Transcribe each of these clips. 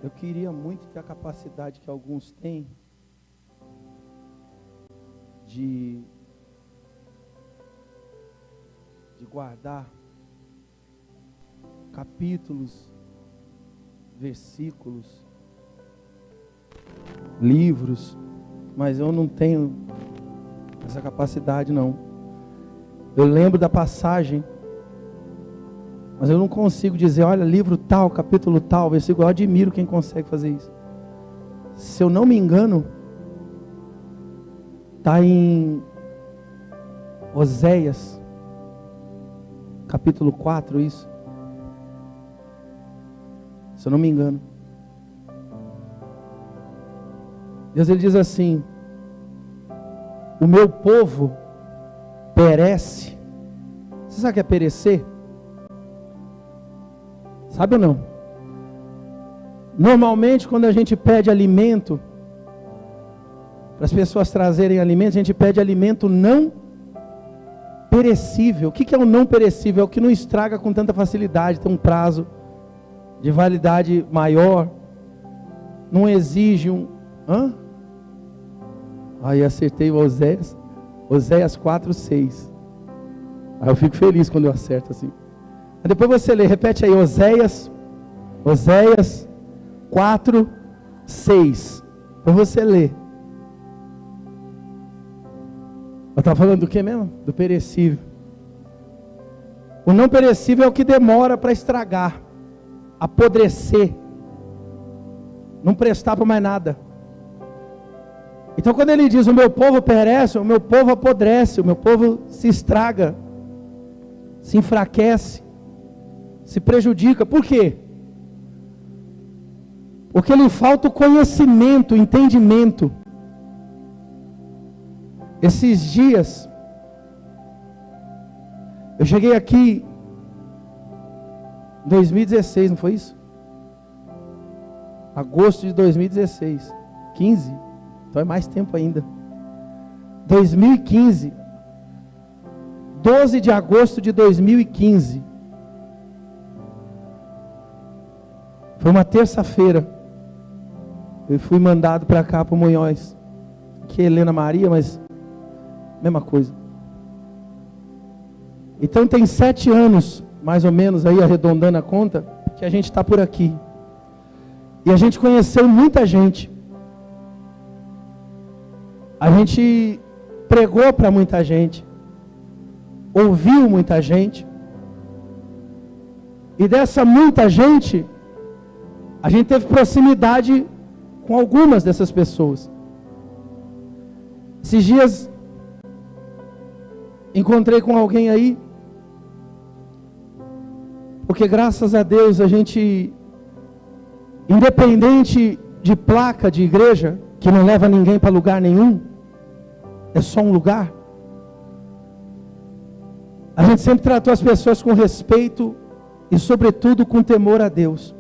Eu queria muito ter a capacidade que alguns têm de guardar capítulos, versículos, livros, mas eu não tenho essa capacidade não. Eu lembro da passagem, mas eu não consigo dizer, olha, livro tal, capítulo tal, versículo. Eu admiro quem consegue fazer isso. Se eu não me engano, está em Oséias, capítulo 4, isso. Se eu não me engano. Deus, ele diz assim: o meu povo perece. Você sabe o que é perecer? Sabe ou não? Normalmente quando a gente pede alimento, para as pessoas trazerem alimento, a gente pede alimento não perecível. O que é o não perecível? É o que não estraga com tanta facilidade, tem um prazo de validade maior, não exige um... Aí acertei o Oséias 4:6. Aí eu fico feliz quando eu acerto assim. Aí depois você lê, repete aí, Oséias 4:6. Para você ler. Eu estava falando do que mesmo? Do perecível. O não perecível é o que demora para estragar, apodrecer, não prestar para mais nada. Então quando ele diz, o meu povo perece, o meu povo apodrece, o meu povo se estraga, se enfraquece, se prejudica. Por quê? Porque lhe falta o conhecimento, o entendimento. Esses dias, eu cheguei aqui em 2016, não foi isso? Agosto de 2016, 15, então é mais tempo ainda. 2015, 12 de agosto de 2015, foi uma terça-feira, eu fui mandado para cá, para o Munhoz, que é Helena Maria, mas mesma coisa. Então tem 7 anos, mais ou menos, aí arredondando a conta, que a gente está por aqui. E a gente conheceu muita gente. A gente pregou para muita gente. Ouviu muita gente. E dessa muita gente, a gente teve proximidade com algumas dessas pessoas. Esses dias, encontrei com alguém aí, porque graças a Deus a gente, independente de placa de igreja, que não leva ninguém para lugar nenhum, é só um lugar, a gente sempre tratou as pessoas com respeito e sobretudo com temor a Deus.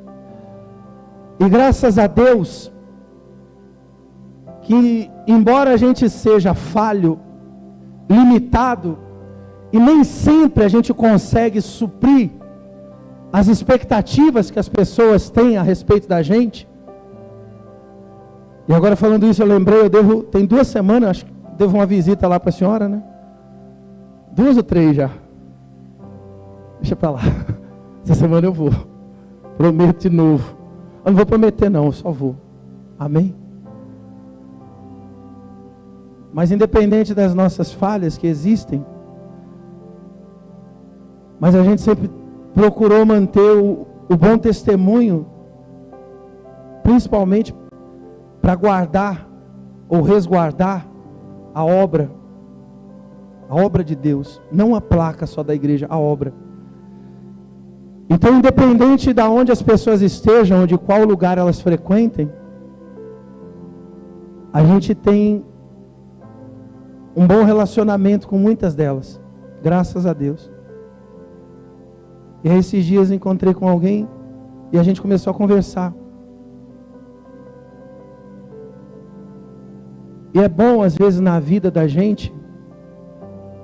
E graças a Deus, que embora a gente seja falho, limitado, e nem sempre a gente consegue suprir as expectativas que as pessoas têm a respeito da gente. E agora falando isso, eu lembrei, tem 2 semanas, acho que devo uma visita lá para a senhora, né? 2 ou 3 já. Deixa para lá. Essa semana eu vou. Prometo de novo. Eu não vou prometer não, eu só vou. Amém? Mas independente das nossas falhas que existem, mas a gente sempre procurou manter o bom testemunho, principalmente para guardar ou resguardar a obra de Deus, não a placa só da igreja, a obra. Então, independente de onde as pessoas estejam, ou de qual lugar elas frequentem, a gente tem um bom relacionamento com muitas delas, graças a Deus. E aí esses dias encontrei com alguém e a gente começou a conversar. E é bom às vezes na vida da gente,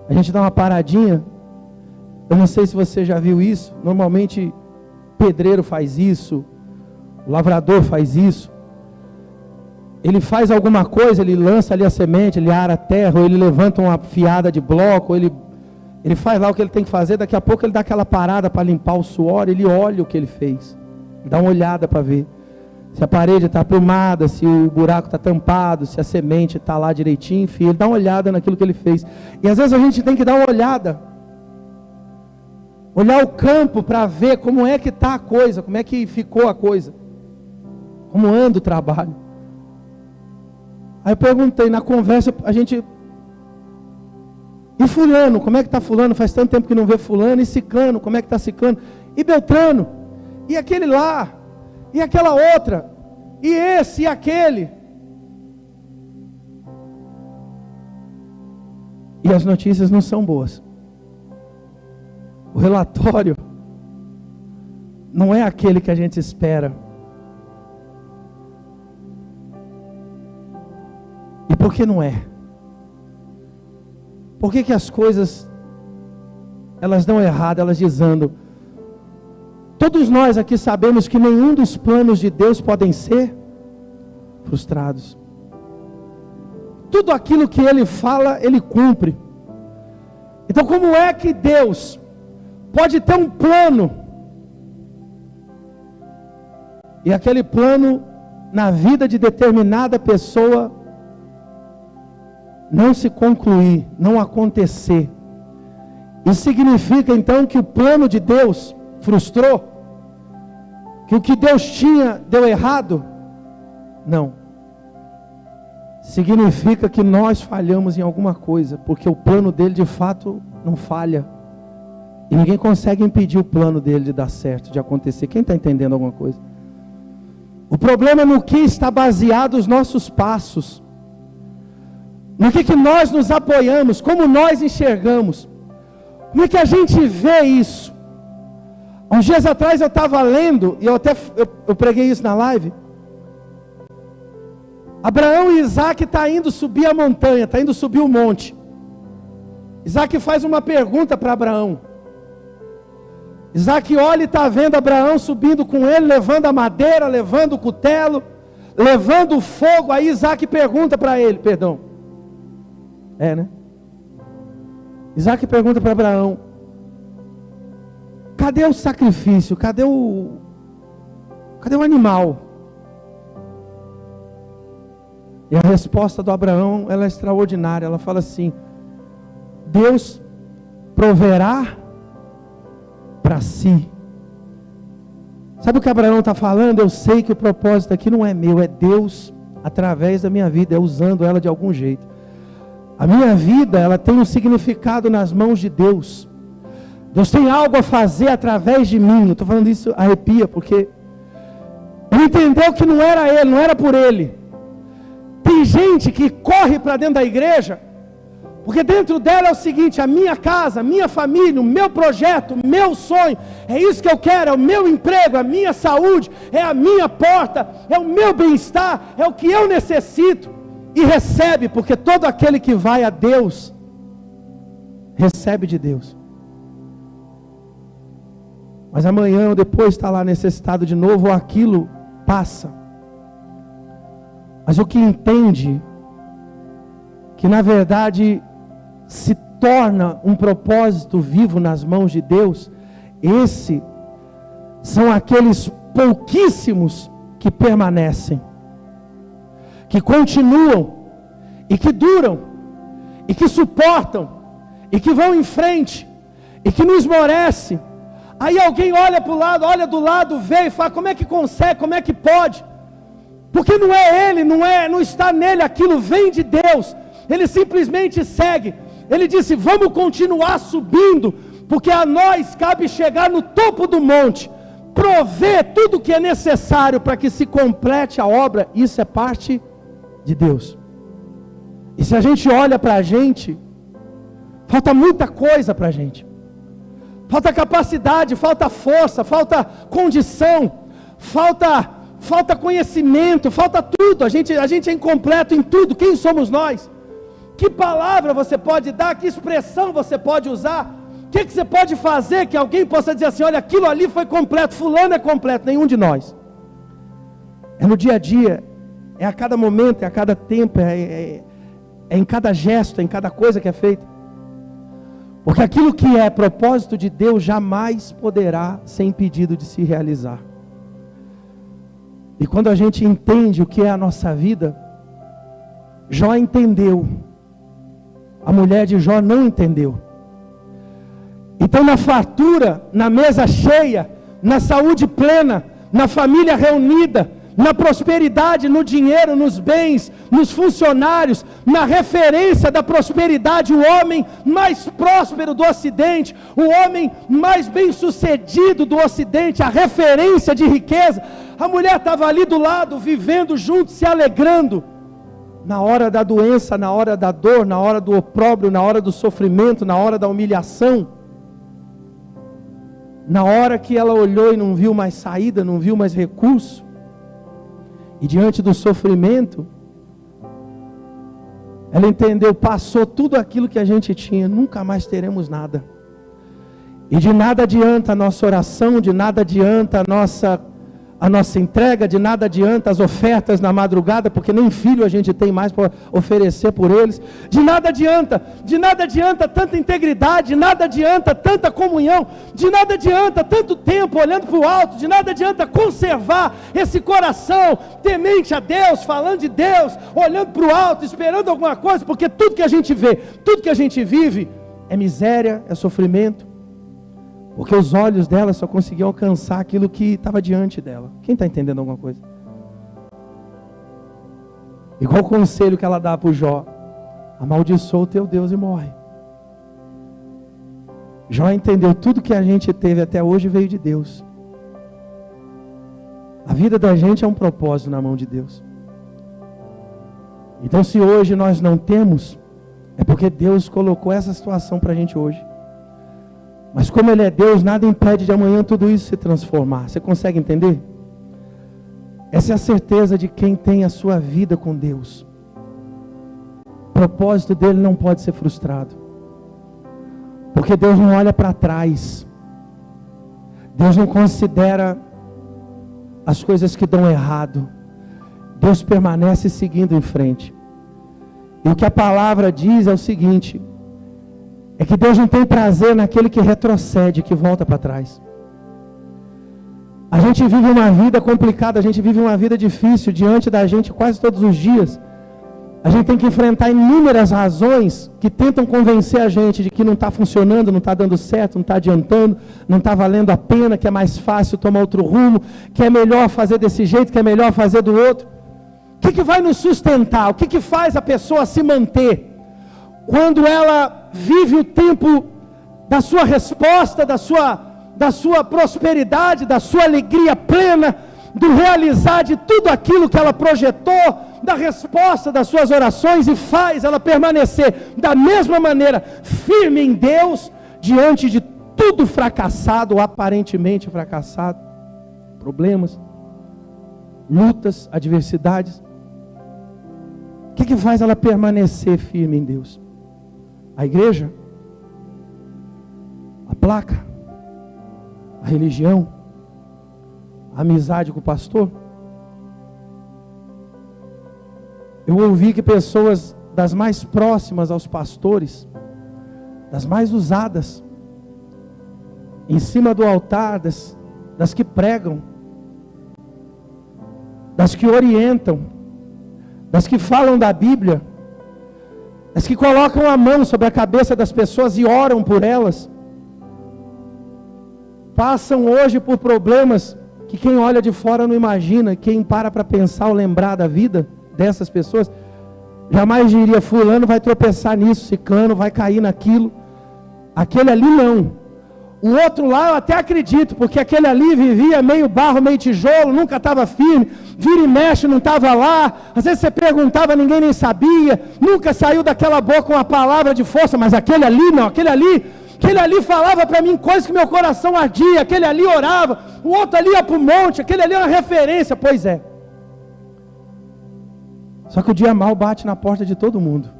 a gente dá uma paradinha. Eu não sei se você já viu isso, normalmente pedreiro faz isso, O lavrador faz isso. Ele faz alguma coisa, ele lança ali a semente, ele ara a terra, ou ele levanta uma fiada de bloco, ou ele faz lá o que ele tem que fazer, daqui a pouco ele dá aquela parada para limpar o suor, ele olha o que ele fez, dá uma olhada para ver se a parede está aprumada, se o buraco está tampado, se a semente está lá direitinho, enfim, ele dá uma olhada naquilo que ele fez. E às vezes a gente tem que dar uma olhada, olhar o campo para ver como é que está a coisa, como é que ficou a coisa, como anda o trabalho. Aí eu perguntei, na conversa, a gente... E fulano, como é que está fulano? Faz tanto tempo que não vê fulano. E ciclano, como é que está ciclano? E Beltrano? E aquele lá? E aquela outra? E esse e aquele? E as notícias não são boas. O relatório não é aquele que a gente espera. E por que não é? Por que as coisas, elas dão errado, elas desandam? Todos nós aqui sabemos que nenhum dos planos de Deus podem ser frustrados. Tudo aquilo que Ele fala, Ele cumpre. Então como é que Deus pode ter um plano, e aquele plano na vida de determinada pessoa não se concluir, não acontecer? Isso significa então que o plano de Deus frustrou? Que o que Deus tinha deu errado? Não. Significa que nós falhamos em alguma coisa, porque o plano dele de fato não falha. E ninguém consegue impedir o plano dele de dar certo, de acontecer. Quem está entendendo alguma coisa? O problema é no que está baseado os nossos passos. No que nós nos apoiamos, como nós enxergamos, como é que a gente vê isso? Uns dias atrás eu estava lendo, e eu preguei isso na live. Abraão e Isaac estão indo subir a montanha, estão indo subir o monte. Isaac faz uma pergunta para Abraão. Isaac olha e está vendo Abraão subindo com ele, levando a madeira, levando o cutelo, levando o fogo. Aí Isaac pergunta para ele, Isaac pergunta para Abraão: cadê o sacrifício? Cadê o animal? E a resposta do Abraão, ela é extraordinária. Ela fala assim: Deus proverá para si. Sabe o que Abraão está falando? Eu sei que o propósito aqui não é meu, é Deus através da minha vida, é usando ela de algum jeito. A minha vida, ela tem um significado nas mãos de Deus. Deus tem algo a fazer através de mim. Eu estou falando isso, arrepia, porque ele entendeu que não era ele, não era por ele. Tem gente que corre para dentro da igreja, porque dentro dela é o seguinte: a minha casa, a minha família, o meu projeto, o meu sonho, é isso que eu quero, é o meu emprego, a minha saúde, é a minha porta, é o meu bem-estar, é o que eu necessito. E recebe, porque todo aquele que vai a Deus, recebe de Deus. Mas amanhã ou depois está lá necessitado de novo, ou aquilo passa. Mas o que entende, que na verdade se torna um propósito vivo nas mãos de Deus, esse são aqueles pouquíssimos que permanecem, que continuam, e que duram, e que suportam, e que vão em frente, e que não esmorece. Aí alguém olha para o lado, olha do lado, vê e fala: como é que consegue, como é que pode? Porque não é ele, não está nele, aquilo vem de Deus. Ele simplesmente segue. Ele disse: vamos continuar subindo, porque a nós cabe chegar no topo do monte, prover tudo o que é necessário para que se complete a obra. Isso é parte de Deus. E se a gente olha para a gente, falta muita coisa para a gente. Falta capacidade, falta força, falta condição, falta conhecimento, falta tudo. A gente é incompleto em tudo. Quem somos nós? Que palavra você pode dar? Que expressão você pode usar? O que você pode fazer que alguém possa dizer assim: olha, aquilo ali foi completo, fulano é completo? Nenhum de nós. É no dia a dia, é a cada momento, é a cada tempo, é em cada gesto, é em cada coisa que é feita. Porque aquilo que é propósito de Deus jamais poderá ser impedido de se realizar. E quando a gente entende o que é a nossa vida, Jó entendeu, a mulher de Jó não entendeu. Então na fartura, na mesa cheia, na saúde plena, na família reunida, na prosperidade, no dinheiro, nos bens, nos funcionários, na referência da prosperidade, o homem mais próspero do Ocidente, o homem mais bem sucedido do Ocidente, a referência de riqueza, a mulher estava ali do lado, vivendo junto, se alegrando, na hora da doença, na hora da dor, na hora do opróbrio, na hora do sofrimento, na hora da humilhação, na hora que ela olhou e não viu mais saída, não viu mais recurso, e diante do sofrimento, ela entendeu, passou tudo aquilo que a gente tinha, nunca mais teremos nada. E de nada adianta a nossa oração, de nada adianta a nossa entrega, de nada adianta as ofertas na madrugada, porque nem filho a gente tem mais para oferecer por eles. De nada adianta tanta integridade, de nada adianta tanta comunhão, de nada adianta tanto tempo olhando para o alto, de nada adianta conservar esse coração temente a Deus, falando de Deus, olhando para o alto, esperando alguma coisa, porque tudo que a gente vê, tudo que a gente vive é miséria, é sofrimento. Porque os olhos dela só conseguiam alcançar aquilo que estava diante dela. Quem está entendendo alguma coisa? Igual o conselho que ela dá para o Jó: amaldiçoa o teu Deus e morre. Jó entendeu, tudo que a gente teve até hoje veio de Deus. A vida da gente é um propósito na mão de Deus. Então se hoje nós não temos, é porque Deus colocou essa situação para a gente hoje. Mas como Ele é Deus, nada impede de amanhã tudo isso se transformar. Você consegue entender? Essa é a certeza de quem tem a sua vida com Deus. O propósito dele não pode ser frustrado. Porque Deus não olha para trás. Deus não considera as coisas que dão errado. Deus permanece seguindo em frente. E o que a palavra diz é o seguinte: é que Deus não tem prazer naquele que retrocede, que volta para trás. A gente vive uma vida complicada, a gente vive uma vida difícil diante da gente quase todos os dias. A gente tem que enfrentar inúmeras razões que tentam convencer a gente de que não está funcionando, não está dando certo, não está adiantando, não está valendo a pena, que é mais fácil tomar outro rumo, que é melhor fazer desse jeito, que é melhor fazer do outro. O que vai nos sustentar? O que faz a pessoa se manter? Quando ela vive o tempo da sua resposta, da sua prosperidade, da sua alegria plena, do realizar de tudo aquilo que ela projetou, da resposta das suas orações, e faz ela permanecer da mesma maneira, firme em Deus, diante de tudo fracassado, ou aparentemente fracassado, problemas, lutas, adversidades. O que faz ela permanecer firme em Deus? A igreja? A placa? A religião? A amizade com o pastor? Eu ouvi que pessoas das mais próximas aos pastores, das mais usadas, em cima do altar, das que pregam, das que orientam, das que falam da Bíblia, as que colocam a mão sobre a cabeça das pessoas e oram por elas, passam hoje por problemas que quem olha de fora não imagina. Quem para pensar ou lembrar da vida dessas pessoas, jamais diria: fulano vai tropeçar nisso, ciclano vai cair naquilo. Aquele ali não. O outro lá eu até acredito, porque aquele ali vivia meio barro, meio tijolo, nunca estava firme, vira e mexe, não estava lá. Às vezes você perguntava, ninguém nem sabia, nunca saiu daquela boca uma palavra de força. Mas aquele ali não, aquele ali falava para mim coisas que meu coração ardia, aquele ali orava, o outro ali ia para o monte, aquele ali é uma referência. Pois é. Só que o dia mal bate na porta de todo mundo.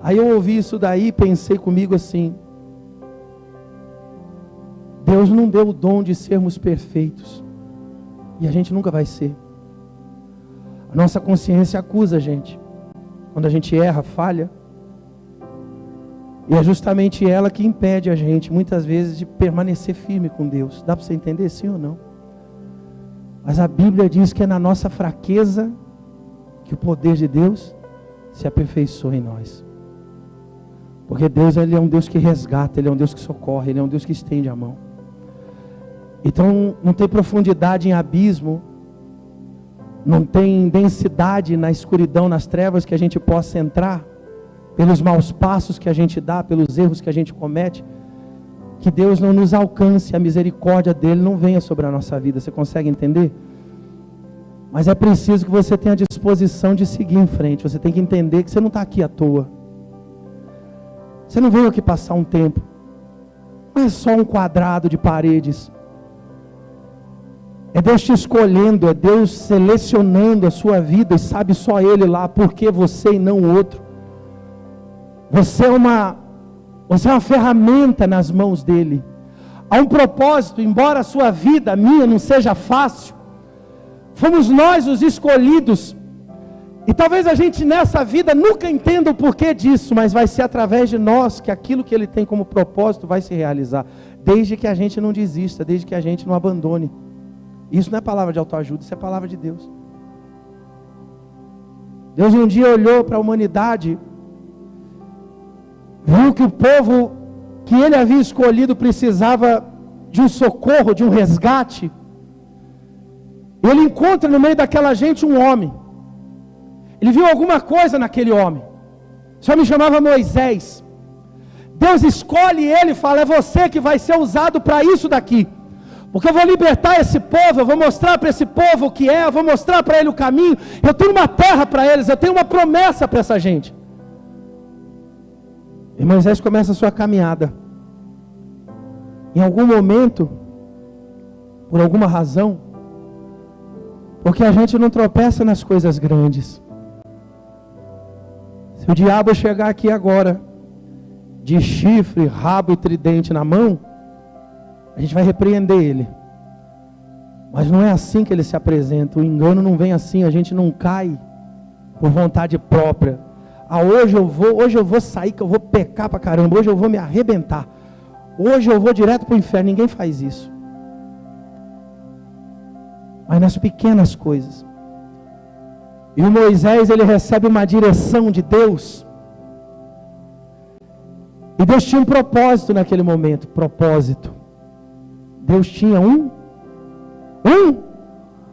Aí eu ouvi isso daí e pensei comigo assim: Deus não deu o dom de sermos perfeitos. E a gente nunca vai ser. A nossa consciência acusa a gente. Quando a gente erra, falha. E é justamente ela que impede a gente, muitas vezes, de permanecer firme com Deus. Dá para você entender, sim ou não? Mas a Bíblia diz que é na nossa fraqueza que o poder de Deus se aperfeiçoa em nós. Porque Deus, Ele é um Deus que resgata, Ele é um Deus que socorre, Ele é um Deus que estende a mão. Então não tem profundidade em abismo, não tem densidade na escuridão, nas trevas que a gente possa entrar, pelos maus passos que a gente dá, pelos erros que a gente comete, que Deus não nos alcance, a misericórdia dEle não venha sobre a nossa vida. Você consegue entender? Mas é preciso que você tenha a disposição de seguir em frente. Você tem que entender que você não está aqui à toa. Você não veio aqui passar um tempo. Não é só um quadrado de paredes. É Deus te escolhendo, é Deus selecionando a sua vida, e sabe só Ele lá, por que você e não o outro. Você é uma ferramenta nas mãos dEle. Há um propósito, embora a sua vida, a minha, não seja fácil. Fomos nós os escolhidos. E talvez a gente nessa vida nunca entenda o porquê disso, mas vai ser através de nós que aquilo que Ele tem como propósito vai se realizar. Desde que a gente não desista, desde que a gente não abandone. Isso não é palavra de autoajuda, isso é palavra de Deus. Deus um dia olhou para a humanidade, viu que o povo que Ele havia escolhido precisava de um socorro, de um resgate. Ele encontra no meio daquela gente um homem. Ele viu alguma coisa naquele homem. Esse homem chamava Moisés. Deus escolhe ele e fala: é você que vai ser usado para isso daqui. Porque eu vou libertar esse povo, eu vou mostrar para esse povo o que é, eu vou mostrar para ele o caminho. Eu tenho uma terra para eles, eu tenho uma promessa para essa gente. E Moisés começa a sua caminhada. Em algum momento, por alguma razão, porque a gente não tropeça nas coisas grandes. Se o diabo chegar aqui agora, de chifre, rabo e tridente na mão, a gente vai repreender ele. Mas não é assim que ele se apresenta. O engano não vem assim. A gente não cai por vontade própria. Hoje eu vou sair, que eu vou pecar pra caramba. Hoje eu vou me arrebentar. Hoje eu vou direto pro inferno. Ninguém faz isso. Mas nas pequenas coisas. E o Moisés, ele recebe uma direção de Deus. E Deus tinha um propósito naquele momento. Propósito. Deus tinha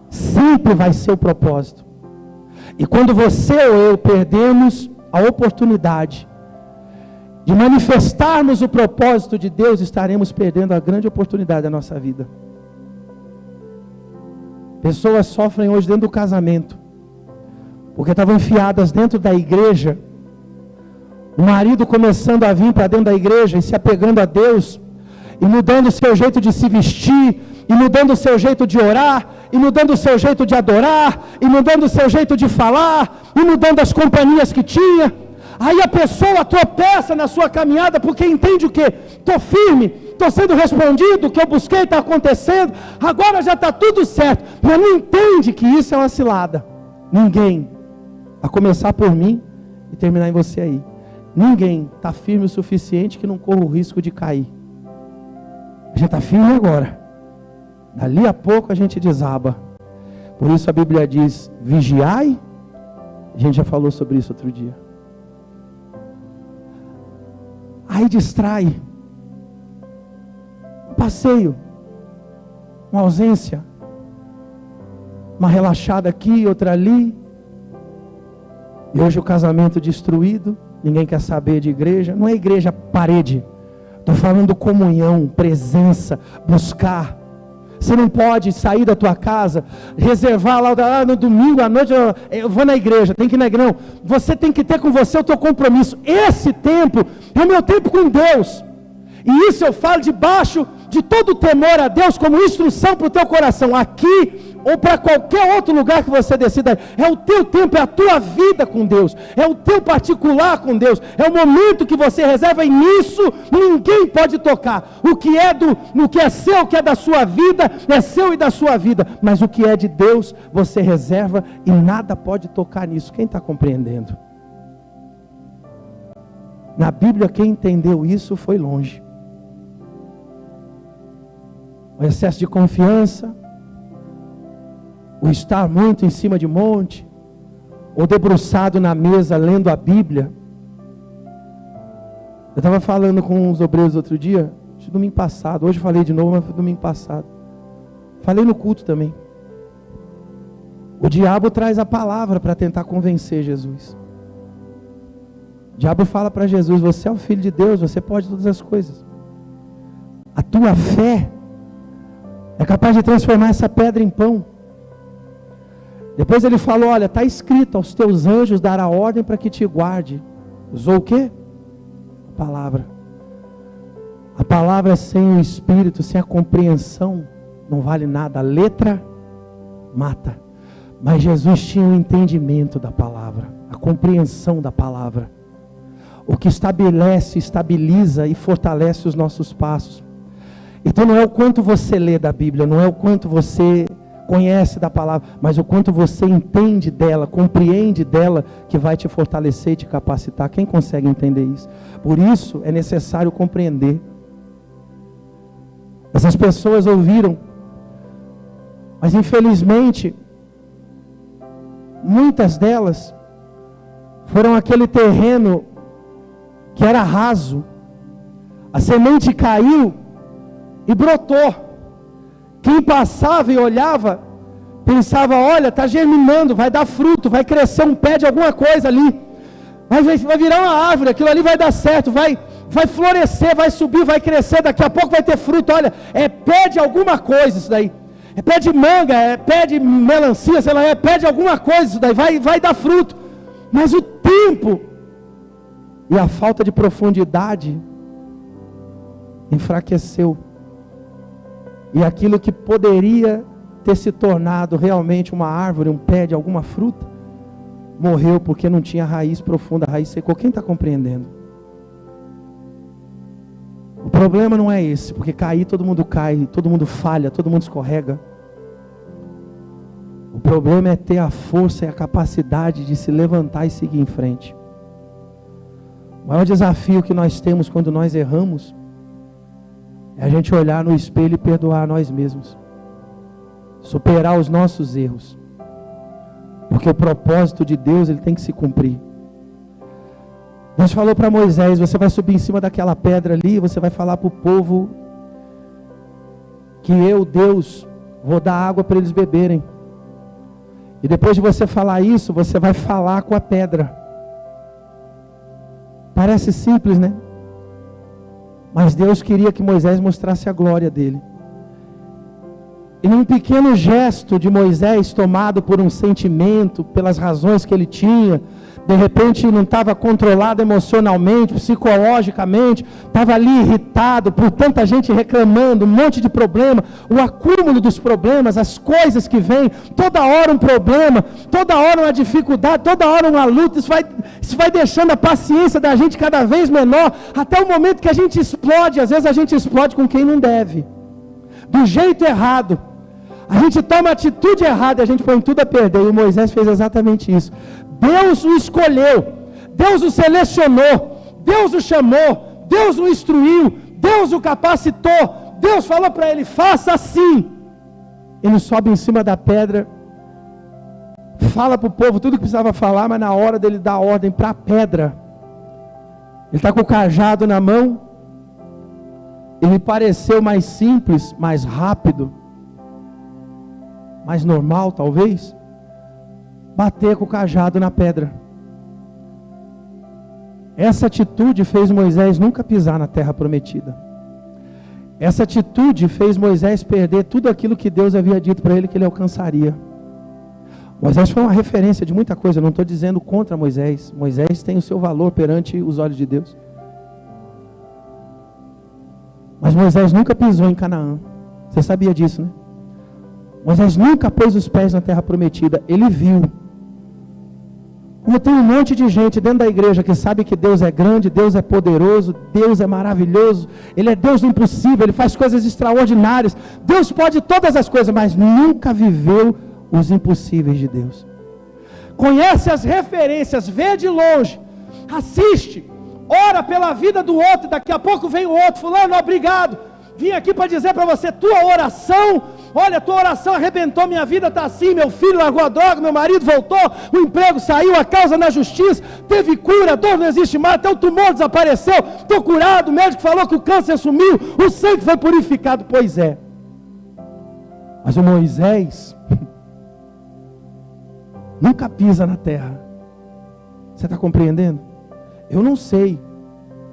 sempre vai ser o propósito. E quando você ou eu perdemos a oportunidade de manifestarmos o propósito de Deus, estaremos perdendo a grande oportunidade da nossa vida. Pessoas sofrem hoje dentro do casamento, porque estavam enfiadas dentro da igreja. O marido começando a vir para dentro da igreja e se apegando a Deus, e mudando o seu jeito de se vestir, e mudando o seu jeito de orar, e mudando o seu jeito de adorar, e mudando o seu jeito de falar, e mudando as companhias que tinha. Aí a pessoa tropeça na sua caminhada, porque entende o quê? Estou firme, estou sendo respondido, o que eu busquei está acontecendo, agora já está tudo certo, mas não entende que isso é uma cilada. Ninguém, a começar por mim e terminar em você aí, ninguém está firme o suficiente que não corra o risco de cair. A gente está firme agora, dali a pouco a gente desaba. Por isso a Bíblia diz: vigiai. A gente já falou sobre isso outro dia. Aí distrai, um passeio, uma ausência, uma relaxada aqui, outra ali. E hoje o casamento destruído, ninguém quer saber de igreja. Não é igreja parede, estou falando comunhão, presença, buscar. Você não pode sair da tua casa, reservar lá no domingo à noite, eu vou na igreja, tem que ir na igreja. Não, você tem que ter com você o teu compromisso. Esse tempo é o meu tempo com Deus. E isso eu falo debaixo de todo o temor a Deus, como instrução para o teu coração. Aqui ou para qualquer outro lugar que você decida. É o teu tempo, é a tua vida com Deus, é o teu particular com Deus, é o momento que você reserva, e nisso ninguém pode tocar. O que é seu, o que é da sua vida, é seu e da sua vida, mas o que é de Deus, você reserva e nada pode tocar nisso. Quem está compreendendo? Na Bíblia, quem entendeu isso foi longe. O excesso de confiança, o estar muito em cima de monte, ou debruçado na mesa lendo a Bíblia. Eu estava falando com os obreiros outro dia, domingo passado, hoje falei de novo, mas foi domingo passado. Falei no culto também. O diabo traz a palavra para tentar convencer Jesus. O diabo fala para Jesus: você é o Filho de Deus, você pode todas as coisas. A tua fé é capaz de transformar essa pedra em pão. Depois ele falou: olha, está escrito, aos teus anjos dará ordem para que te guarde. Usou o quê? A palavra. A palavra sem o Espírito, sem a compreensão, não vale nada. A letra mata. Mas Jesus tinha o entendimento da palavra, a compreensão da palavra. O que estabelece, estabiliza e fortalece os nossos passos. Então não é o quanto você lê da Bíblia, não é o quanto você conhece da palavra, mas o quanto você entende dela, compreende dela, que vai te fortalecer e te capacitar. Quem consegue entender isso? Por isso é necessário compreender. Essas pessoas ouviram, mas infelizmente muitas delas foram aquele terreno que era raso. A semente caiu e brotou. Quem passava e olhava, pensava: olha, está germinando, vai dar fruto, vai crescer um pé de alguma coisa ali, vai virar uma árvore, aquilo ali vai dar certo, vai florescer, vai subir, vai crescer, daqui a pouco vai ter fruto. Olha, é pé de alguma coisa isso daí, é pé de manga, é pé de melancia, sei lá, é pé de alguma coisa isso daí, vai dar fruto. Mas o tempo e a falta de profundidade enfraqueceu. E aquilo que poderia ter se tornado realmente uma árvore, um pé de alguma fruta, morreu porque não tinha raiz profunda, a raiz secou. Quem está compreendendo? O problema não é esse, porque cair todo mundo cai, todo mundo falha, todo mundo escorrega. O problema é ter a força e a capacidade de se levantar e seguir em frente. O maior desafio que nós temos quando nós erramos é a gente olhar no espelho e perdoar a nós mesmos, superar os nossos erros, porque o propósito de Deus, ele tem que se cumprir. Deus falou para Moisés: você vai subir em cima daquela pedra ali, você vai falar para o povo que eu, Deus, vou dar água para eles beberem. E depois de você falar isso, você vai falar com a pedra. Parece simples, né? Mas Deus queria que Moisés mostrasse a glória dele. E num pequeno gesto de Moisés, tomado por um sentimento, pelas razões que ele tinha, de repente não estava controlado emocionalmente, psicologicamente, estava ali irritado por tanta gente reclamando, um monte de problema, o acúmulo dos problemas, as coisas que vêm, toda hora um problema, toda hora uma dificuldade, toda hora uma luta. Isso vai deixando a paciência da gente cada vez menor, até o momento que a gente explode. Às vezes a gente explode com quem não deve, do jeito errado. A gente toma a atitude errada e a gente põe tudo a perder. E Moisés fez exatamente isso. Deus o escolheu, Deus o selecionou, Deus o chamou, Deus o instruiu, Deus o capacitou. Deus falou para ele: faça assim. Ele sobe em cima da pedra, fala para o povo tudo que precisava falar, mas na hora dele dar ordem para a pedra, ele está com o cajado na mão. Ele pareceu mais simples, mais rápido, mais normal talvez, bater com o cajado na pedra. Essa atitude fez Moisés nunca pisar na terra prometida. Essa atitude fez Moisés perder tudo aquilo que Deus havia dito para ele que ele alcançaria. Moisés foi uma referência de muita coisa. Eu não estou dizendo contra Moisés. Moisés tem o seu valor perante os olhos de Deus. Mas Moisés nunca pisou em Canaã. Você sabia disso, né? Moisés nunca pôs os pés na terra prometida, ele viu. Como tem um monte de gente dentro da igreja que sabe que Deus é grande, Deus é poderoso, Deus é maravilhoso, Ele é Deus do impossível, Ele faz coisas extraordinárias, Deus pode todas as coisas, mas nunca viveu os impossíveis de Deus. Conhece as referências, vê de longe, assiste, ora pela vida do outro, daqui a pouco vem o outro, fulano, obrigado, vim aqui para dizer para você, tua oração, olha, tua oração arrebentou minha vida, está assim, meu filho largou a droga, meu marido voltou, o emprego saiu, a causa na justiça, teve cura, a dor não existe mais, até o tumor desapareceu, estou curado, o médico falou que o câncer sumiu, o sangue foi purificado. Pois é, mas o Moisés nunca pisa na terra. Você está compreendendo? Eu não sei,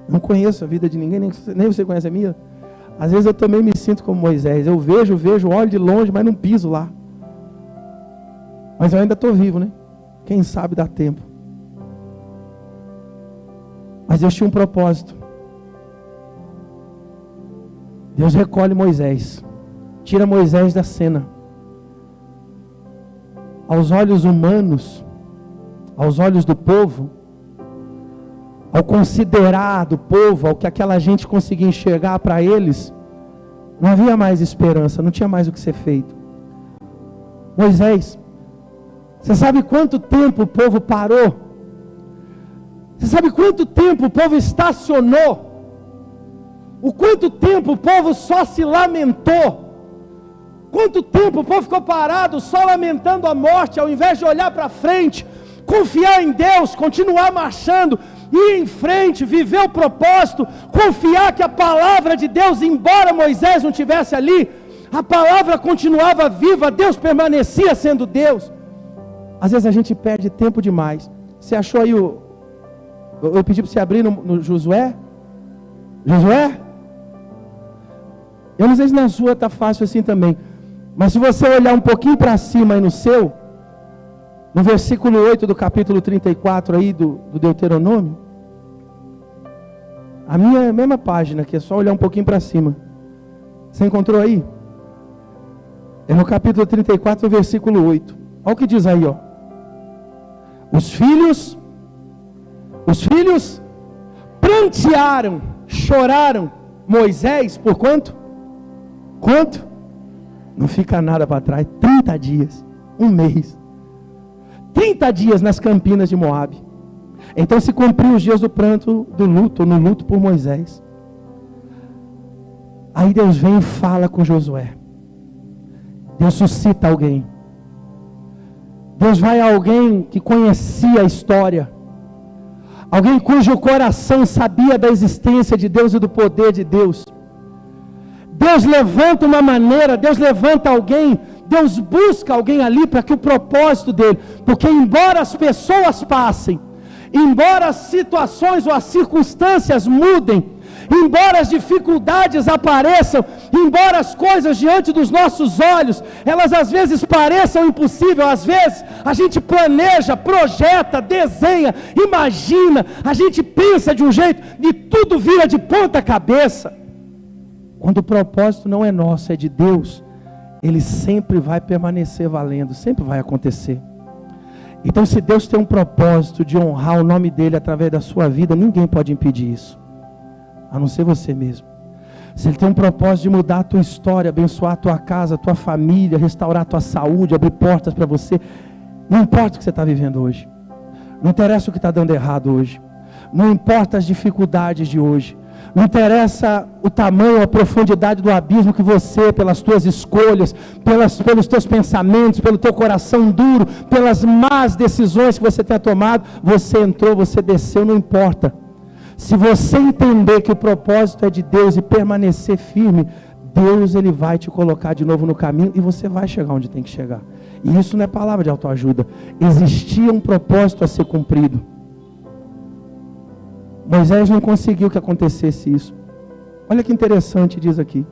não conheço a vida de ninguém, nem você conhece a minha. Às vezes eu também me sinto como Moisés. Eu vejo, olho de longe, mas não piso lá. Mas eu ainda estou vivo, né? Quem sabe dá tempo. Mas Deus tinha um propósito. Deus recolhe Moisés. Tira Moisés da cena. Aos olhos humanos, aos olhos do povo, ao considerar do povo, ao que aquela gente conseguia enxergar para eles, não havia mais esperança, não tinha mais o que ser feito. Moisés, você sabe quanto tempo o povo parou? Você sabe quanto tempo o povo estacionou? O quanto tempo o povo só se lamentou? Quanto tempo o povo ficou parado só lamentando a morte, ao invés de olhar para frente, confiar em Deus, continuar marchando, ir em frente, viver o propósito, confiar que a palavra de Deus, embora Moisés não estivesse ali, a palavra continuava viva, Deus permanecia sendo Deus. Às vezes a gente perde tempo demais. Você achou aí eu pedi para você abrir no Josué? Josué? Eu não sei se na sua está fácil assim também, mas se você olhar um pouquinho para cima aí no seu, no versículo 8 do capítulo 34 aí do Deuteronômio, a minha mesma página, que é só olhar um pouquinho para cima. Você encontrou aí? É no capítulo 34, versículo 8. Olha o que diz aí, ó. Os filhos prantearam, choraram Moisés por quanto? Quanto? Não fica nada para trás, 30 dias, um mês. 30 dias nas campinas de Moabe. Então se cumpriu os dias do pranto, do luto, no luto por Moisés. Aí Deus vem e fala com Josué. Deus suscita alguém. Deus vai a alguém que conhecia a história. Alguém cujo coração sabia da existência de Deus e do poder de Deus. Deus levanta uma maneira, Deus levanta alguém, Deus busca alguém ali para que o propósito dele, porque embora as pessoas passem, embora as situações ou as circunstâncias mudem, embora as dificuldades apareçam, embora as coisas diante dos nossos olhos, elas às vezes pareçam impossíveis, às vezes a gente planeja, projeta, desenha, imagina, a gente pensa de um jeito e tudo vira de ponta cabeça. Quando o propósito não é nosso, é de Deus, ele sempre vai permanecer valendo, sempre vai acontecer. Então se Deus tem um propósito de honrar o nome dele através da sua vida, ninguém pode impedir isso, a não ser você mesmo. Se ele tem um propósito de mudar a tua história, abençoar a tua casa, a tua família, restaurar a tua saúde, abrir portas para você, não importa o que você está vivendo hoje, não interessa o que está dando errado hoje, não importa as dificuldades de hoje, não interessa o tamanho, a profundidade do abismo que você, pelas tuas escolhas, pelos teus pensamentos, pelo teu coração duro, pelas más decisões que você tenha tomado, você entrou, você desceu, não importa. Se você entender que o propósito é de Deus e permanecer firme, Deus ele vai te colocar de novo no caminho e você vai chegar onde tem que chegar. E isso não é palavra de autoajuda. Existia um propósito a ser cumprido. Moisés não conseguiu que acontecesse isso. Olha que interessante diz aqui.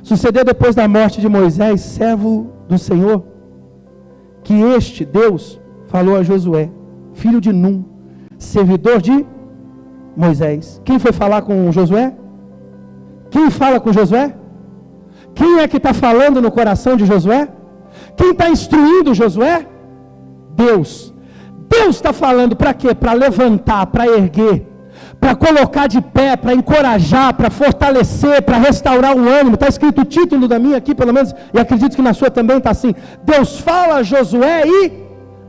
Sucedeu depois da morte de Moisés, servo do Senhor, que este Deus falou a Josué, filho de Num, servidor de Moisés. Quem foi falar com Josué? Quem fala com Josué? Quem é que está falando no coração de Josué? Quem está instruindo Josué? Deus. Deus está falando para quê? Para levantar, para erguer, para colocar de pé, para encorajar, para fortalecer, para restaurar o ânimo. Está escrito o título da minha aqui, pelo menos, e acredito que na sua também está assim. Deus fala a Josué e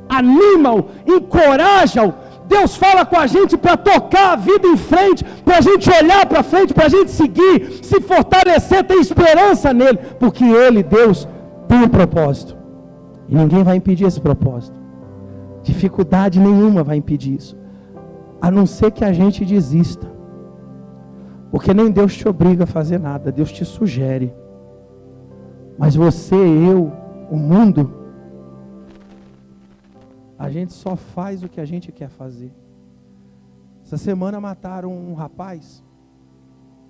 anima-o, encoraja-o. Deus fala com a gente para tocar a vida em frente, para a gente olhar para frente, para a gente seguir, se fortalecer, ter esperança nele, porque ele, Deus, tem um propósito, e ninguém vai impedir esse propósito. Dificuldade nenhuma vai impedir isso, a não ser que a gente desista, porque nem Deus te obriga a fazer nada, Deus te sugere, mas você, eu, o mundo, a gente só faz o que a gente quer fazer. Essa semana mataram um rapaz,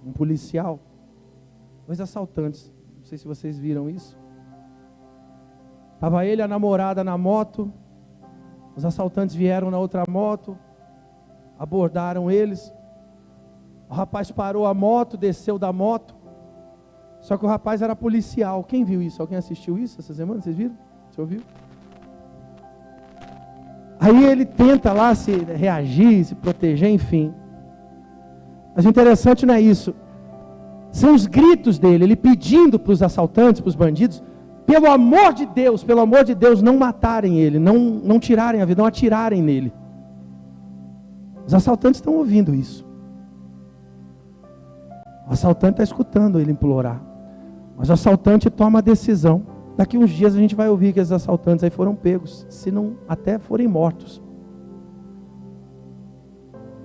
um policial, 2 assaltantes, não sei se vocês viram isso. Estava ele e a namorada na moto, os assaltantes vieram na outra moto, abordaram eles, o rapaz parou a moto, desceu da moto, só que o rapaz era policial. Quem viu isso? Alguém assistiu isso essa semana? Vocês viram? Você ouviu? Aí ele tenta lá se reagir, se proteger, enfim. Mas o interessante não é isso. São os gritos dele, ele pedindo para os assaltantes, para os bandidos, pelo amor de Deus, não matarem ele, não tirarem a vida, não atirarem nele. Os assaltantes estão ouvindo isso. O assaltante está escutando ele implorar. Mas o assaltante toma a decisão. Daqui uns dias a gente vai ouvir que esses assaltantes aí foram pegos, se não até forem mortos.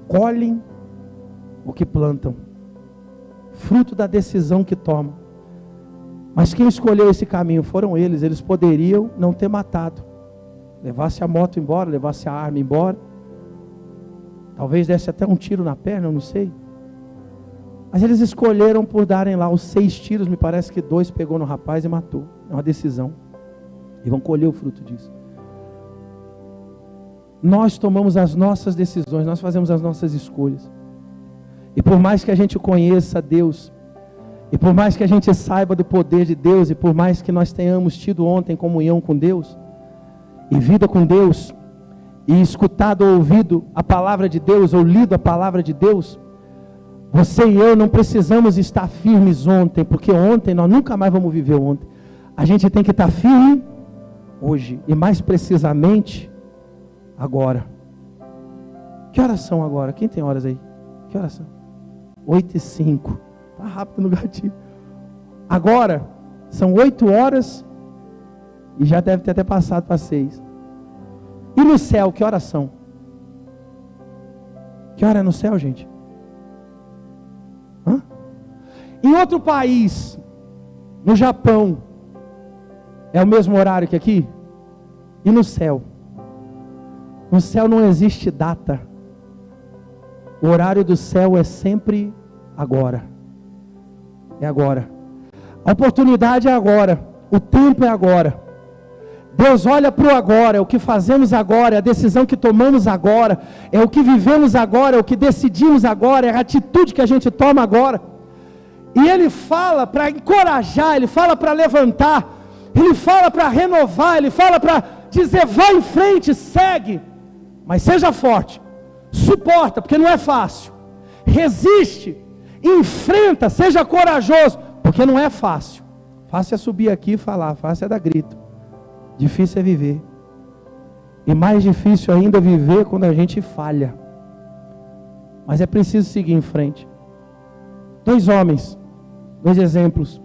Colhem o que plantam, fruto da decisão que tomam. Mas quem escolheu esse caminho foram eles. Eles poderiam não ter matado, levasse a moto embora, levasse a arma embora, talvez desse até um tiro na perna, eu não sei. Mas eles escolheram por darem lá os 6 tiros, me parece que 2 pegou no rapaz e matou. É uma decisão, e vão colher o fruto disso. Nós tomamos as nossas decisões, nós fazemos as nossas escolhas, e por mais que a gente conheça Deus, e por mais que a gente saiba do poder de Deus, e por mais que nós tenhamos tido ontem comunhão com Deus, e vida com Deus, e escutado ou ouvido a palavra de Deus, ou lido a palavra de Deus, você e eu não precisamos estar firmes ontem, porque ontem nós nunca mais vamos viver ontem. A gente tem que estar firme hoje, e mais precisamente agora. Que horas são agora? Quem tem horas aí? Que horas são? 8h05. Está rápido no gatilho. Agora são 8 horas e já deve ter até passado para 6. E no céu, que horas são? Que hora é no céu, gente? Hã? Em outro país, no Japão, é o mesmo horário que aqui? E no céu? No céu não existe data. O horário do céu é sempre agora. É agora. A oportunidade é agora. O tempo é agora. Deus olha para o agora, é o que fazemos agora, é a decisão que tomamos agora, é o que vivemos agora, é o que decidimos agora, é a atitude que a gente toma agora. E Ele fala para encorajar, Ele fala para levantar, Ele fala para renovar, Ele fala para dizer, vai em frente, segue, mas seja forte, suporta, porque não é fácil, resiste, enfrenta, seja corajoso, porque não é fácil. Fácil é subir aqui e falar, fácil é dar grito. Difícil é viver. E mais difícil ainda é viver quando a gente falha. Mas é preciso seguir em frente. 2 homens, 2 exemplos.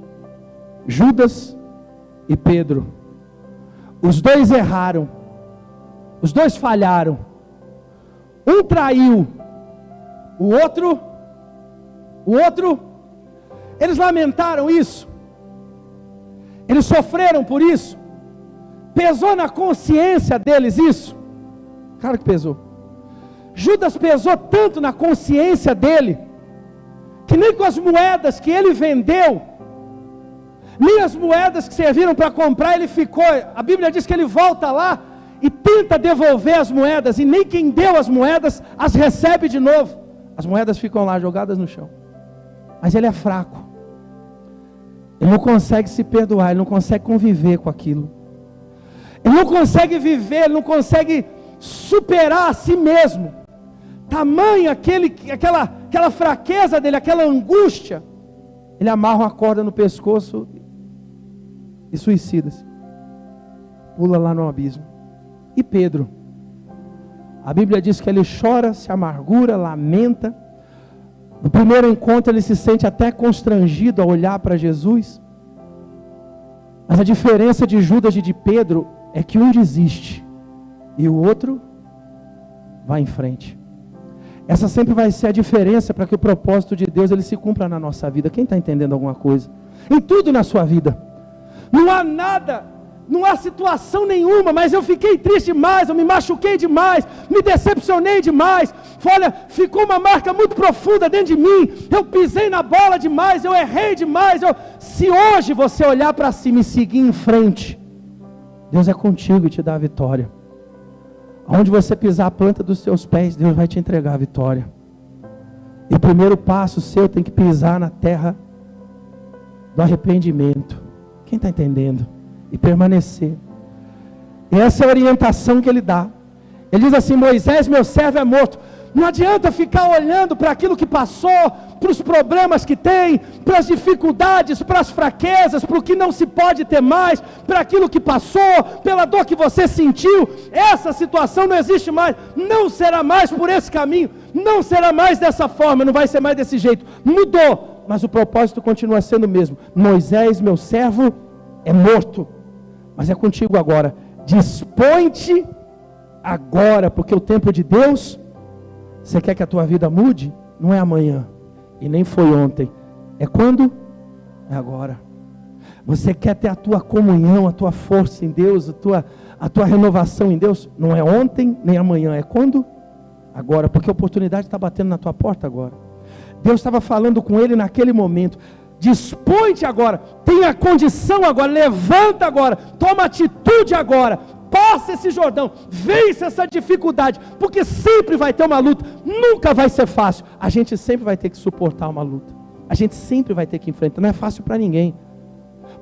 Judas e Pedro. Os 2 erraram. Os 2 falharam. Um traiu. O outro. Eles lamentaram isso. Eles sofreram por isso. Pesou na consciência deles isso? Claro que pesou. Judas pesou tanto na consciência dele, que nem com as moedas que ele vendeu, nem as moedas que serviram para comprar, ele ficou. A Bíblia diz que ele volta lá e tenta devolver as moedas, e nem quem deu as moedas as recebe de novo. As moedas ficam lá jogadas no chão. Mas ele é fraco. Ele não consegue se perdoar, ele não consegue conviver com aquilo. Ele não consegue viver, ele não consegue superar a si mesmo. Tamanha aquela fraqueza dele, aquela angústia. Ele amarra uma corda no pescoço e suicida-se. Pula lá no abismo. E Pedro? A Bíblia diz que ele chora, se amargura, lamenta. No primeiro encontro ele se sente até constrangido a olhar para Jesus. Mas a diferença de Judas e de Pedro é que um desiste e o outro vai em frente. Essa sempre vai ser a diferença para que o propósito de Deus ele se cumpra na nossa vida. Quem está entendendo alguma coisa? Em tudo na sua vida. Não há nada, não há situação nenhuma, mas eu fiquei triste demais, eu me machuquei demais, me decepcionei demais. Olha, ficou uma marca muito profunda dentro de mim. Eu pisei na bola demais, eu errei demais. Se hoje você olhar para cima e seguir em frente, Deus é contigo e te dá a vitória. Aonde você pisar a planta dos seus pés, Deus vai te entregar a vitória. E o primeiro passo seu tem que pisar na terra do arrependimento. Quem está entendendo? E permanecer. E essa é a orientação que ele dá. Ele diz assim: Moisés, meu servo, é morto. Não adianta ficar olhando para aquilo que passou, para os problemas que tem, para as dificuldades, para as fraquezas, para o que não se pode ter mais, para aquilo que passou, pela dor que você sentiu. Essa situação não existe mais, não será mais por esse caminho, não será mais dessa forma, não vai ser mais desse jeito. Mudou, mas o propósito continua sendo o mesmo. Moisés, meu servo, é morto, mas é contigo agora. Dispõe-te agora, porque o tempo de Deus. Você quer que a tua vida mude? Não é amanhã, e nem foi ontem. É quando? É agora. Você quer ter a tua comunhão, a tua força em Deus, a tua renovação em Deus? Não é ontem, nem amanhã. É quando? Agora, porque a oportunidade está batendo na tua porta agora. Deus estava falando com ele naquele momento. Dispõe-te agora, tenha condição agora, levanta agora, toma atitude agora. Passa esse Jordão, vence essa dificuldade, porque sempre vai ter uma luta, nunca vai ser fácil. A gente sempre vai ter que suportar uma luta, a gente sempre vai ter que enfrentar. Não é fácil para ninguém.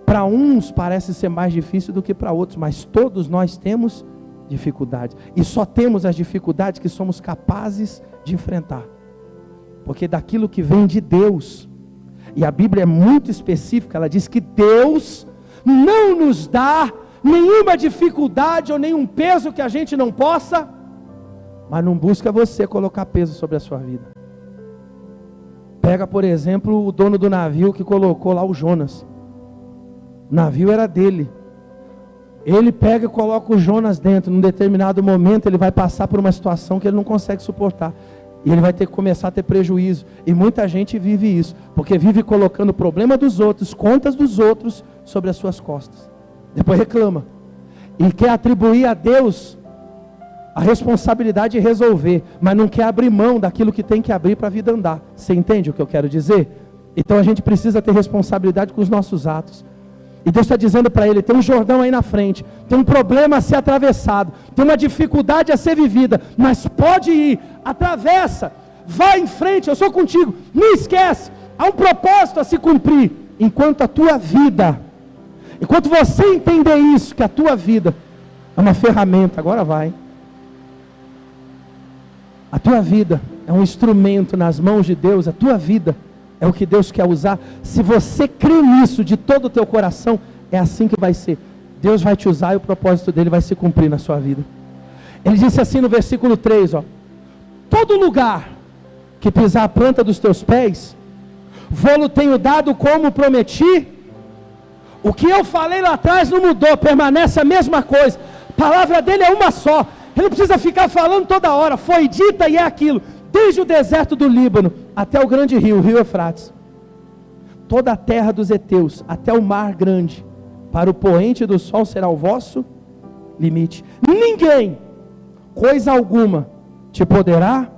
Para uns parece ser mais difícil do que para outros, mas todos nós temos dificuldades, e só temos as dificuldades que somos capazes de enfrentar, porque daquilo que vem de Deus. E a Bíblia é muito específica, ela diz que Deus não nos dá nenhuma dificuldade ou nenhum peso que a gente não possa, mas não busca você colocar peso sobre a sua vida. Pega, por exemplo, o dono do navio que colocou lá o Jonas. O navio era dele. Ele pega e coloca o Jonas dentro. Num determinado momento ele vai passar por uma situação que ele não consegue suportar, e ele vai ter que começar a ter prejuízo. E muita gente vive isso, porque vive colocando o problema dos outros, contas dos outros, sobre as suas costas. Depois reclama, e quer atribuir a Deus a responsabilidade de resolver, mas não quer abrir mão daquilo que tem que abrir para a vida andar. Você entende o que eu quero dizer? Então a gente precisa ter responsabilidade com os nossos atos. E Deus está dizendo para ele: tem um Jordão aí na frente, tem um problema a ser atravessado, tem uma dificuldade a ser vivida, mas pode ir, atravessa, vai em frente, eu sou contigo, não esquece, há um propósito a se cumprir. Enquanto a tua vida, enquanto você entender isso, que a tua vida é uma ferramenta, agora vai, a tua vida é um instrumento nas mãos de Deus, a tua vida é o que Deus quer usar. Se você crê nisso de todo o teu coração, é assim que vai ser. Deus vai te usar e o propósito dele vai se cumprir na sua vida. Ele disse assim no versículo 3, ó: todo lugar que pisar a planta dos teus pés, vou-lo tenho dado como prometi. O que eu falei lá atrás não mudou, permanece a mesma coisa. A palavra dele é uma só. Ele não precisa ficar falando toda hora. Foi dita e é aquilo. Desde o deserto do Líbano até o grande rio, o rio Eufrates, toda a terra dos heteus, até o mar grande, para o poente do sol será o vosso limite. Ninguém, coisa alguma, te poderá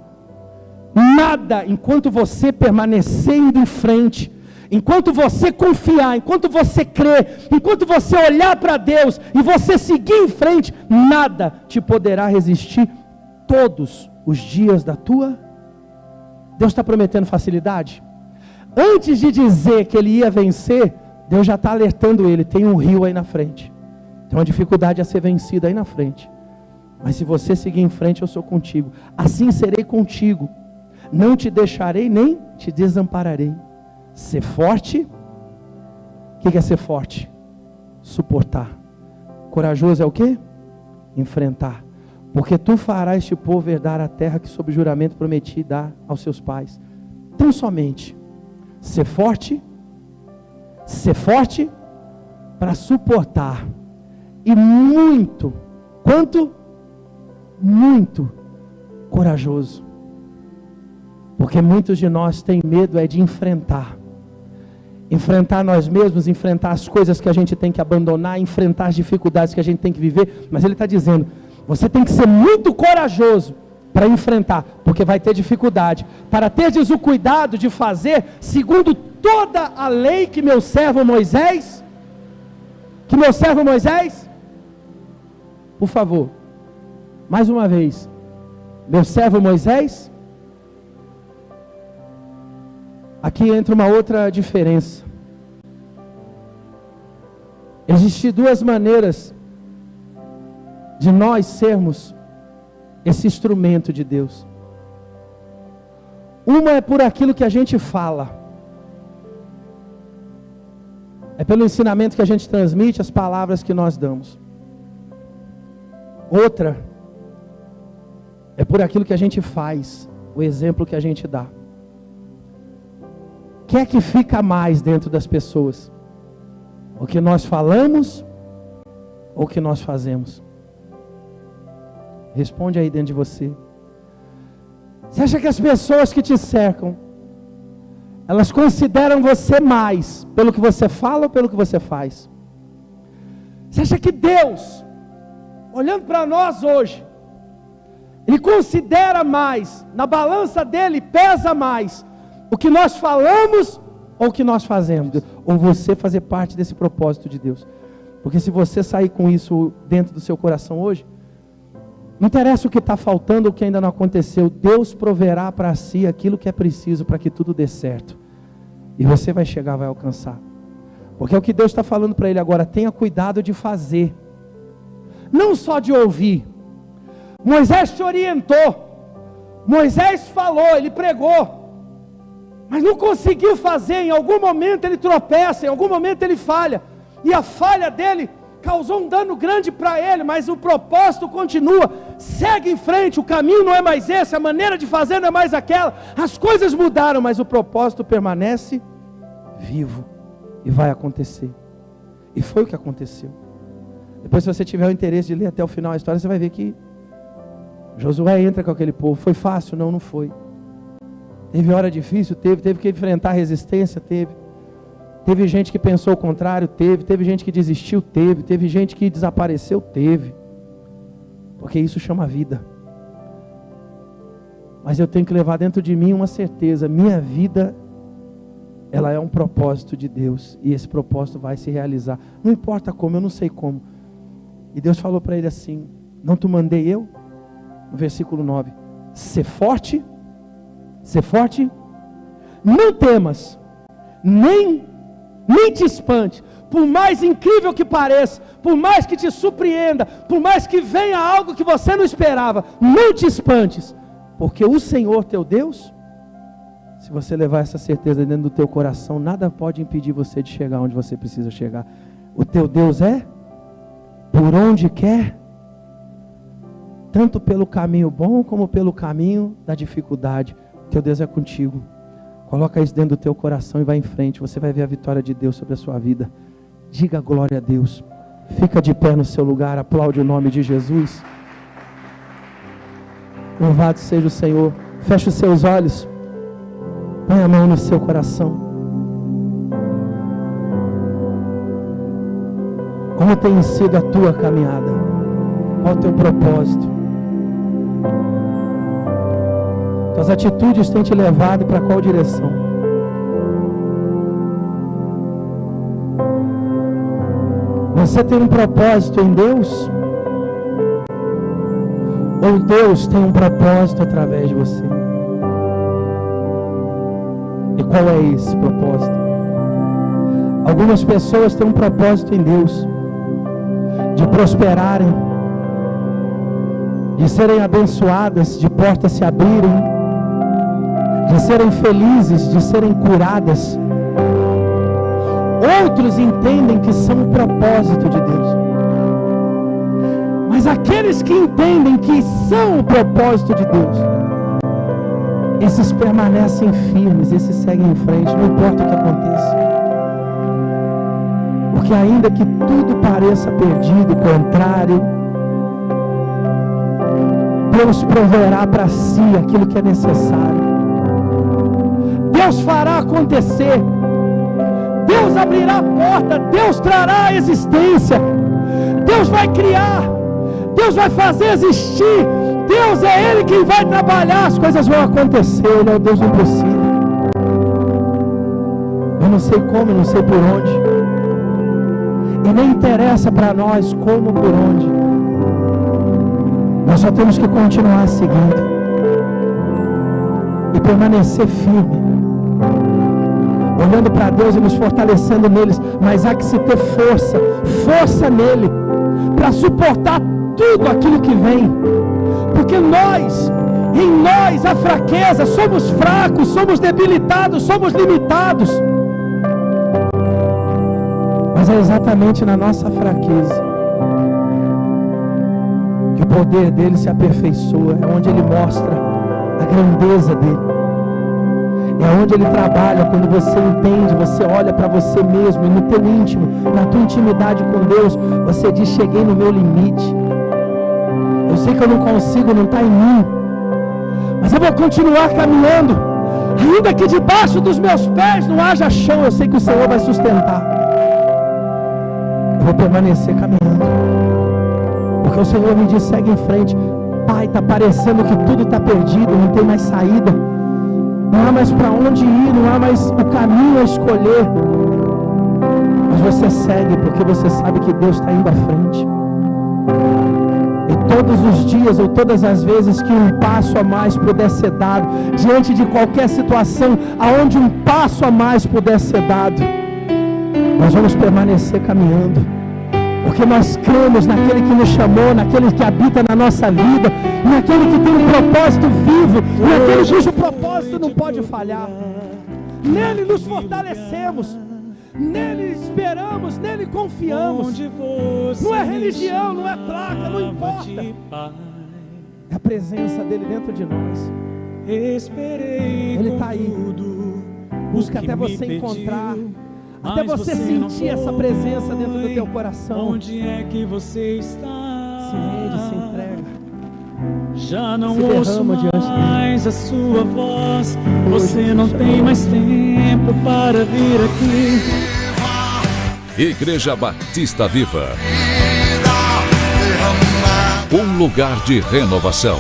nada, enquanto você permanecer indo em frente, enquanto você confiar, enquanto você crer, enquanto você olhar para Deus e você seguir em frente, nada te poderá resistir todos os dias da tua. Deus está prometendo facilidade. Antes de dizer que ele ia vencer, Deus já está alertando ele, tem um rio aí na frente, tem uma dificuldade a ser vencida aí na frente, mas se você seguir em frente, eu sou contigo, assim serei contigo, não te deixarei nem te desampararei. Ser forte. O que é ser forte? Suportar. Corajoso é o quê? Enfrentar. Porque tu farás este povo herdar a terra que sob juramento prometi dar aos seus pais. Tão somente ser forte para suportar, e muito, quanto? Muito corajoso, porque muitos de nós têm medo de enfrentar nós mesmos, enfrentar as coisas que a gente tem que abandonar, enfrentar as dificuldades que a gente tem que viver, mas ele está dizendo, você tem que ser muito corajoso para enfrentar, porque vai ter dificuldade, para teres o cuidado de fazer segundo toda a lei que meu servo Moisés, por favor, mais uma vez, meu servo Moisés. Aqui entra uma outra diferença. Existem duas maneiras de nós sermos esse instrumento de Deus. Uma é por aquilo que a gente fala, é pelo ensinamento que a gente transmite, as palavras que nós damos. Outra é por aquilo que a gente faz, o exemplo que a gente dá. O que é que fica mais dentro das pessoas? O que nós falamos ou o que nós fazemos? Responde aí dentro de você. Você acha que as pessoas que te cercam, elas consideram você mais pelo que você fala ou pelo que você faz? Você acha que Deus, olhando para nós hoje, Ele considera mais, na balança dele pesa mais o que nós falamos ou o que nós fazemos? Ou você fazer parte desse propósito de Deus? Porque se você sair com isso dentro do seu coração hoje, não interessa o que está faltando ou o que ainda não aconteceu, Deus proverá para si aquilo que é preciso para que tudo dê certo. E você vai chegar, vai alcançar. Porque é o que Deus está falando para ele agora, tenha cuidado de fazer. Não só de ouvir. Moisés te orientou. Moisés falou, ele pregou. Mas não conseguiu fazer, em algum momento ele tropeça, em algum momento ele falha. E a falha dele causou um dano grande para ele, mas o propósito continua. Segue em frente, o caminho não é mais esse, a maneira de fazer não é mais aquela. As coisas mudaram, mas o propósito permanece vivo. E vai acontecer. E foi o que aconteceu. Depois, se você tiver o interesse de ler até o final a história, você vai ver que Josué entra com aquele povo. Foi fácil? Não, não foi. Teve hora difícil? Teve que enfrentar resistência? Teve gente que pensou o contrário? Teve gente que desistiu? Teve gente que desapareceu? Teve. Porque isso chama vida. Mas eu tenho que levar dentro de mim uma certeza, minha vida, ela é um propósito de Deus, e esse propósito vai se realizar, não importa como, eu não sei como. E Deus falou para ele assim, não te mandei eu? No versículo 9, ser forte, não temas, nem te espante, por mais incrível que pareça, por mais que te surpreenda, por mais que venha algo que você não esperava, não te espantes, porque o Senhor teu Deus, se você levar essa certeza dentro do teu coração, nada pode impedir você de chegar onde você precisa chegar. O teu Deus é por onde quer, tanto pelo caminho bom como pelo caminho da dificuldade. O teu Deus é contigo. Coloca isso dentro do teu coração e vai em frente. Você vai ver a vitória de Deus sobre a sua vida. Diga glória a Deus. Fica de pé no seu lugar, aplaude o nome de Jesus. Louvado seja o Senhor. Feche os seus olhos. Põe a mão no seu coração. Como tem sido a tua caminhada? Qual o teu propósito? Tuas atitudes têm te levado para qual direção? Você tem um propósito em Deus? Ou Deus tem um propósito através de você? E qual é esse propósito? Algumas pessoas têm um propósito em Deus, de prosperarem, de serem abençoadas, de portas se abrirem, de serem felizes, de serem curadas. Outros entendem que são o propósito de Deus. Mas aqueles que entendem que são o propósito de Deus, esses permanecem firmes, esses seguem em frente, não importa o que aconteça. Porque ainda que tudo pareça perdido, contrário, Deus proverá para si aquilo que é necessário. Deus fará acontecer. Deus abrirá a porta, Deus trará a existência, Deus vai criar, Deus vai fazer existir, Deus é Ele quem vai trabalhar, as coisas vão acontecer, Ele é o Deus do impossível. Eu não sei como, eu não sei por onde, e nem interessa para nós como ou por onde, nós só temos que continuar seguindo, e permanecer firme, olhando para Deus e nos fortalecendo neles, mas há que se ter força nele, para suportar tudo aquilo que vem, porque em nós há fraqueza, somos fracos, somos debilitados, somos limitados, mas é exatamente na nossa fraqueza que o poder dele se aperfeiçoa, é onde ele mostra a grandeza dele. É onde ele trabalha, quando você entende, você olha para você mesmo, e no teu íntimo, na tua intimidade com Deus, você diz: cheguei no meu limite, eu sei que eu não consigo, não está em mim, mas eu vou continuar caminhando, ainda que debaixo dos meus pés não haja chão, eu sei que o Senhor vai sustentar, eu vou permanecer caminhando, porque o Senhor me diz: segue em frente. Pai, está parecendo que tudo está perdido, não tem mais saída, não há mais para onde ir, não há mais o caminho a escolher, mas você segue, porque você sabe que Deus está indo à frente, e todos os dias, ou todas as vezes que um passo a mais puder ser dado, diante de qualquer situação, aonde um passo a mais puder ser dado, nós vamos permanecer caminhando, porque nós cremos naquele que nos chamou, naquele que habita na nossa vida, naquele que tem um propósito vivo, naquele cujo propósito não pode falhar. Nele nos fortalecemos, nele esperamos, nele confiamos. Não é religião, não é placa, não importa, é a presença dele dentro de nós. Ele está aí, busca até você encontrar, até você sentir essa presença dentro do teu coração. Onde é que você está? Se rende, se entrega. Já não ouço mais a sua voz. Você não tem mais tempo para vir aqui. Igreja Batista Viva, um lugar de renovação.